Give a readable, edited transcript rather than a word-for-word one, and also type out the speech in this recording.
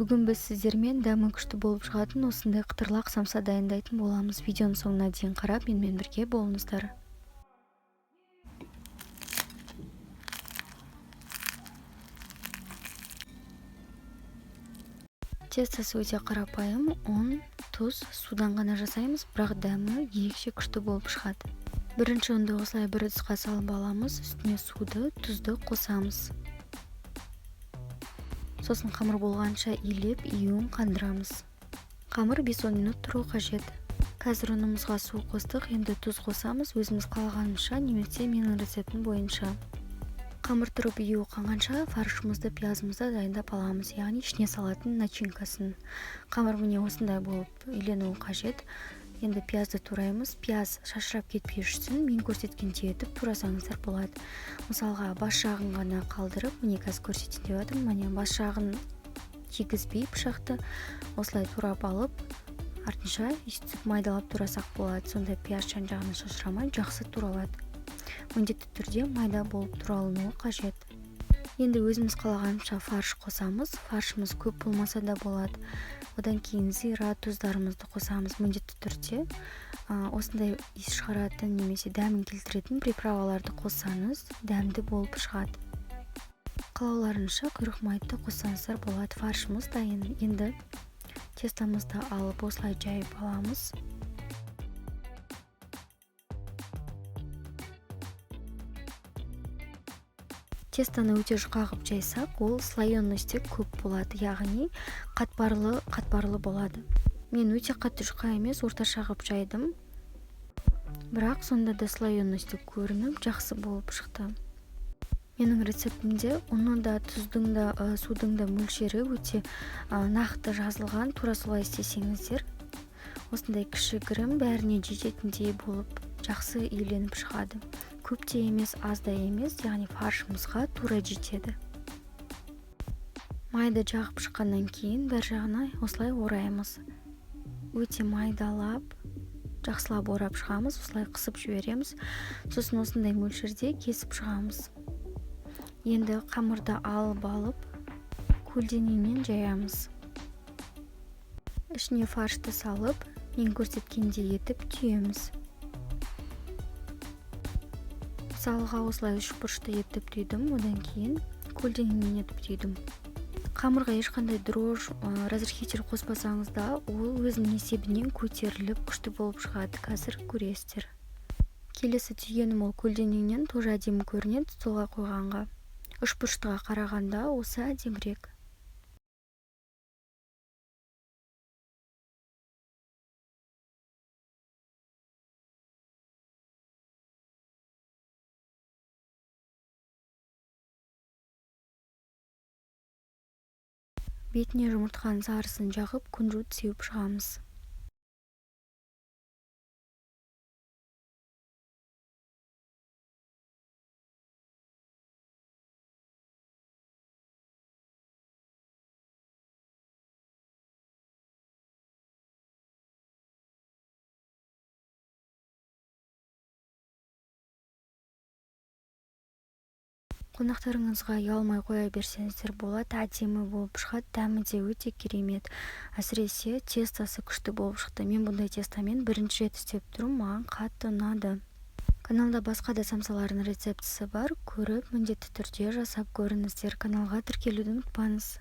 Бүгін біз сіздермен дәмі күшті болып шығатын осындай қытырлақ самса дайындайтын боламыз. Видеоның соңына дейін қарап, менімен бірге болыңыздар. Тестасы өте қарапайым, ұн, тұз, судан ғана жасаймыз, бірақ дәмі ерекше күшті болып шығады. Бірінші ұнды осылай бір ыдысқа салып аламыз, үстіне суды, тұзды қосамыз. Сосын қамыр болғанша илеп, июін қандырамыз. Қамыр 5-10 минут тұру қажет. Қазір ұнымызға су қостық, енді тұз қосамыз, өзіміз қалағанымызша, немесе менің рецептім бойынша. Қамыр тұрып июі қанғанша фаршымызды, пиязымызды дайындап аламыз, яғни ішіне салатын начинкасын. Қамыр міне осындай болып үйленуі қажет. Енді пиязды тураймыз. Пияз шашырап кетпей үшін мен көрсеткендей етіп турасаңыздар болады. Мысалға, бас жағын ғана қалдырып, міне қазір көрсетейін деп жатырмын. Міне бас жағын тигізбей пышақты осылай турап алып, артынша өйстіп майдалап турасақ болады. Сонда пияз жан-жағына шашырамай жақсы туралады. Міндетті түрде майда болып туралынуы қажет. Енді өзіміз қалағанша фарш қосамыз. Фаршымыз көп болмаса да болады. Одан кейін зира, тұздарымызды қосамыз. Міндетті түрде осындай иіс шығаратын немесе дәмін келтіретін приправаларды қоссаңыз, дәмді болып шығады. Қалауларынша құйрық майды қоссаңыздар болады. Фаршымыз дайын. Енді тестамызды алып осылай жайып аламыз. Тестаны өте жұқағып жайсақ, ол слоенности көп болады, яғни қатпарлы болады. Мен өте қатты жұқа емес, орташа ғып жайдым. Бірақ сонда да слоенности көрініп, жақсы болып шықты. Менің рецептімде ұны да, тұздың да, судың да мөлшері өте нақты жазылған. Тура солай істесеңіздер, осындай кішігірім бәріне жететіндей болып жақсы үйленіп шығады. Көп те емес, аз да емес, яғни фаршымызға тура жетеді. Майды жағып шыққаннан кейін бір жағына осылай ораймыз. Өте майдалап, жақсылап орап шығамыз, осылай қысып жібереміз. Сосын осындай мөлшерде кесіп шығамыз. Енді қамырды алып, көлденеңнен жаямыз. Ішіне фаршты салып, мен көрсеткендей етіп түйеміз. Мысалға осылай үш бұрышты етіп түйдім, одан кейін көлденеңнен етіп түйдім. Қамырға ешқандай дрожь, разрыхитель қоспасаңыз да, ол өзінің есебінен көтеріліп күшті болып шығады. Қазір көресіздер. Келесі түйгенім ол көлденеңнен тоже әдемі көрінеді столға қойғанға. Үш бұрыштыға қарағанда осы әдемірек. Бетіне жұмыртқаның сарысын жағып, күнжіт сеуіп шығамыз. Қонақтарыңызға ұялмай қоя берсеңіздер болады, әдемі болып шығады, дәмі де өте керемет. Әсіресе тестасы күшті болып шықты. Мен бұндай тестамен бірінші рет істеп тұрмын, маған қатты ұнады. Каналда басқа да самсалардың рецептісі бар, көріп міндетті түрде жасап көріңіздер. Каналға тіркелуді ұмытпаңыз.